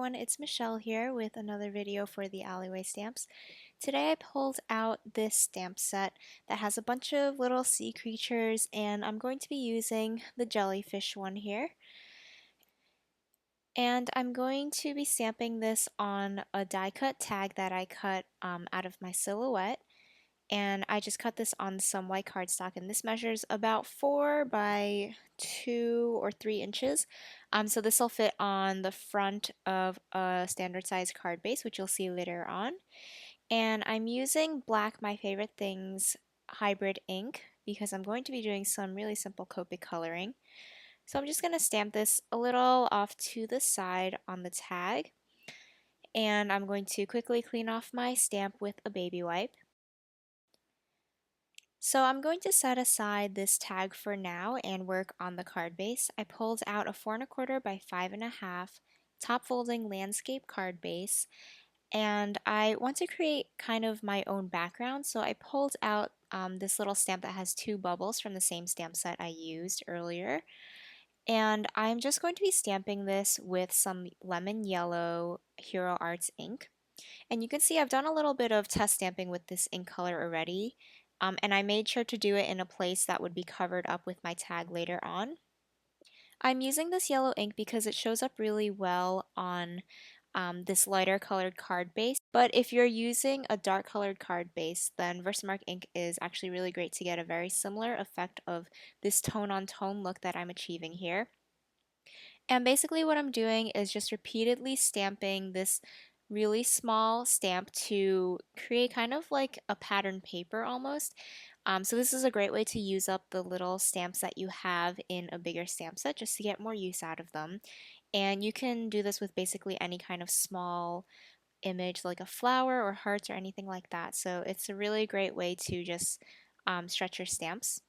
everyone, it's Michelle here with another video for the Alleyway Stamps. Today I pulled out this stamp set that has a bunch of little sea creatures, and I'm going to be using the jellyfish one here. And I'm going to be stamping this on a die cut tag that I cut out of my silhouette. And I just cut this on some white cardstock, and this measures about 4 by 2 or 3 inches. So this will fit on the front of a standard size card base, which you'll see later on. And I'm using Black My Favorite Things hybrid ink because I'm going to be doing some really simple Copic coloring. So I'm just going to stamp this a little off to the side on the tag, and I'm going to quickly clean off my stamp with a baby wipe. So I'm going to set aside this tag for now and work on the card base. I pulled out a 4 1/4 by 5 1/2 top folding landscape card base, and I want to create kind of my own background, so I pulled out this little stamp that has 2 bubbles from the same stamp set I used earlier. And I'm just going to be stamping this with some lemon yellow Hero Arts ink. And you can see I've done a little bit of test stamping with this ink color already, and I made sure to do it in a place that would be covered up with my tag later on. I'm using this yellow ink because it shows up really well on this lighter colored card base, but if you're using a dark colored card base, then Versamark ink is actually really great to get a very similar effect of this tone on tone look that I'm achieving here. And basically what I'm doing is just repeatedly stamping this really small stamp to create kind of like a pattern paper almost. So this is a great way to use up the little stamps that you have in a bigger stamp set just to get more use out of them. And you can do this with basically any kind of small image like a flower or hearts or anything like that. So it's a really great way to just stretch your stamps.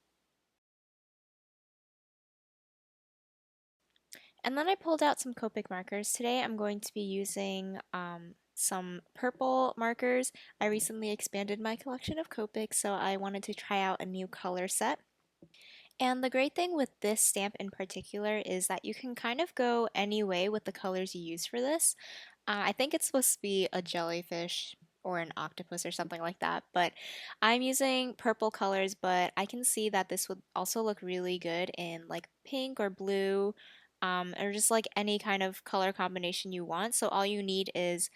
And then I pulled out some Copic markers. Today I'm going to be using some purple markers. I recently expanded my collection of Copic, so I wanted to try out a new color set. And the great thing with this stamp in particular is that you can kind of go any way with the colors you use for this. I think it's supposed to be a jellyfish or an octopus or something like that, but I'm using purple colors, but I can see that this would also look really good in like pink or blue, or just like any kind of color combination you want. So all you need is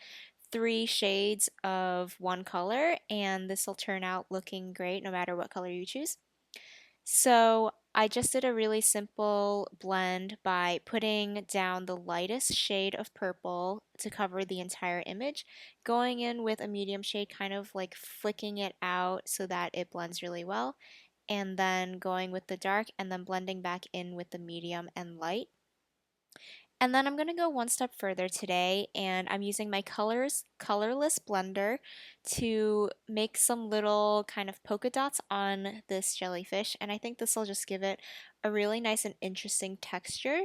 3 shades of one color, and this will turn out looking great no matter what color you choose. So I just did a really simple blend by putting down the lightest shade of purple to cover the entire image, going in with a medium shade, kind of like flicking it out so that it blends really well, and then going with the dark and then blending back in with the medium and light. And then I'm going to go one step further today, and I'm using my colorless blender to make some little kind of polka dots on this jellyfish, and I think this will just give it a really nice and interesting texture.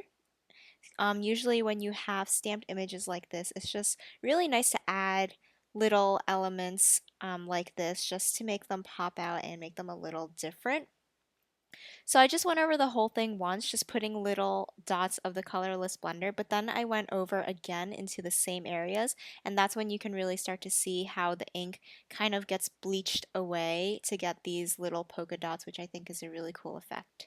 Usually when you have stamped images like this, it's just really nice to add little elements like this just to make them pop out and make them a little different. So I just went over the whole thing once, just putting little dots of the colorless blender, but then I went over again into the same areas, and that's when you can really start to see how the ink kind of gets bleached away to get these little polka dots, which I think is a really cool effect.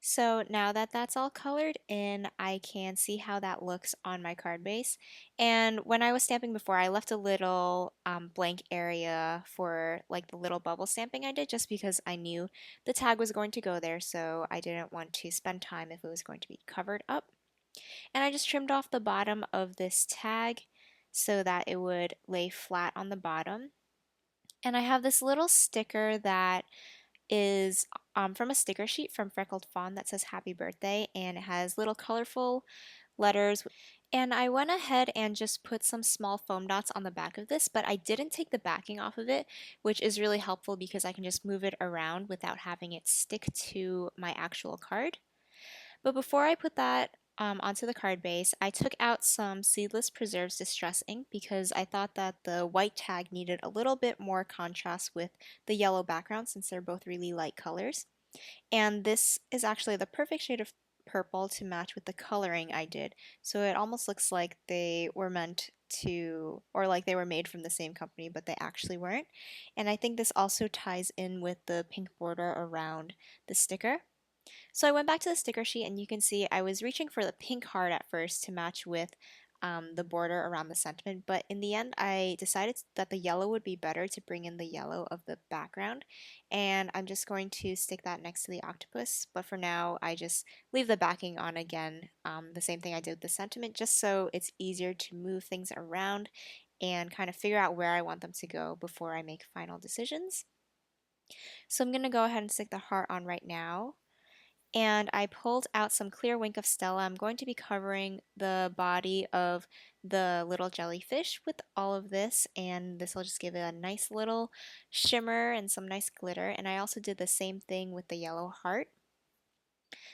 So now that that's all colored in, I can see how that looks on my card base. And when I was stamping before, I left a little blank area for like the little bubble stamping I did just because I knew the tag was going to go there, so I didn't want to spend time if it was going to be covered up. And I just trimmed off the bottom of this tag so that it would lay flat on the bottom. And I have this little sticker that is from a sticker sheet from Freckled Fawn that says happy birthday, and it has little colorful letters. And I went ahead and just put some small foam dots on the back of this, but I didn't take the backing off of it, which is really helpful because I can just move it around without having it stick to my actual card. But before I put that onto the card base, I took out some Seedless Preserves Distress ink because I thought that the white tag needed a little bit more contrast with the yellow background since they're both really light colors. And this is actually the perfect shade of purple to match with the coloring I did. So it almost looks like they were meant to, or like they were made from the same company, but they actually weren't. And I think this also ties in with the pink border around the sticker. So I went back to the sticker sheet and you can see I was reaching for the pink heart at first to match with the border around the sentiment, but in the end I decided that the yellow would be better to bring in the yellow of the background, and I'm just going to stick that next to the octopus, but for now I just leave the backing on again, the same thing I did with the sentiment, just so it's easier to move things around and kind of figure out where I want them to go before I make final decisions. So I'm going to go ahead and stick the heart on right now. And I pulled out some clear Wink of Stella. I'm going to be covering the body of the little jellyfish with all of this, and this will just give it a nice little shimmer and some nice glitter. And I also did the same thing with the yellow heart.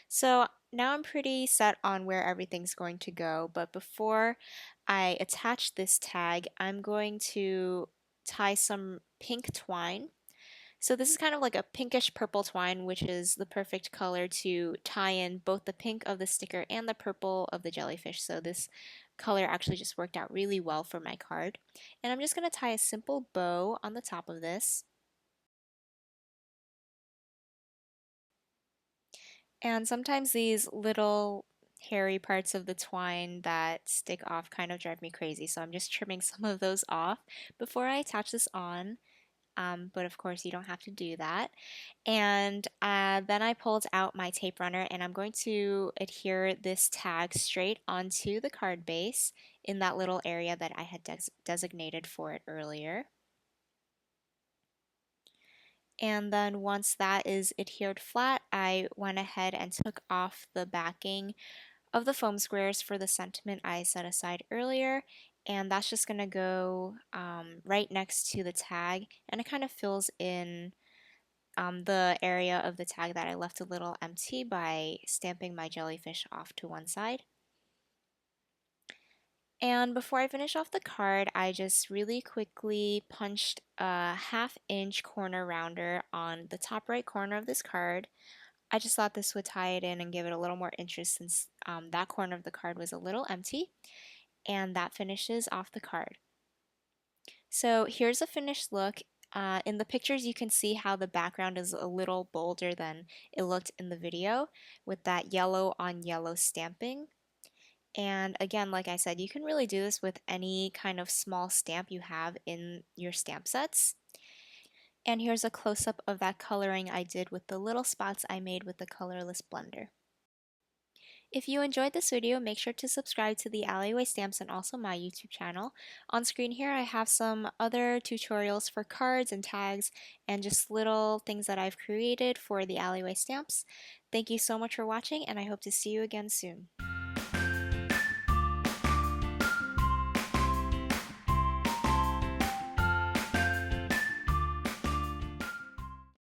So now I'm pretty set on where everything's going to go, but before I attach this tag, I'm going to tie some pink twine. So this is kind of like a pinkish purple twine, which is the perfect color to tie in both the pink of the sticker and the purple of the jellyfish. So this color actually just worked out really well for my card. And I'm just going to tie a simple bow on the top of this. And sometimes these little hairy parts of the twine that stick off kind of drive me crazy. So I'm just trimming some of those off before I attach this on. But of course you don't have to do that. And then I pulled out my tape runner and I'm going to adhere this tag straight onto the card base in that little area that I had designated for it earlier. And then once that is adhered flat, I went ahead and took off the backing of the foam squares for the sentiment I set aside earlier, and that's just going to go right next to the tag, and it kind of fills in the area of the tag that I left a little empty by stamping my jellyfish off to one side. And before I finish off the card, I just really quickly punched a 1/2 inch corner rounder on the top right corner of this card. I just thought this would tie it in and give it a little more interest since that corner of the card was a little empty. And that finishes off the card. So here's a finished look. In the pictures you can see how the background is a little bolder than it looked in the video with that yellow on yellow stamping. And again, like I said, you can really do this with any kind of small stamp you have in your stamp sets. And here's a close-up of that coloring I did with the little spots I made with the colorless blender. If you enjoyed this video, make sure to subscribe to the Alleyway Stamps and also my YouTube channel. On screen here I have some other tutorials for cards and tags and just little things that I've created for the Alleyway Stamps. Thank you so much for watching and I hope to see you again soon.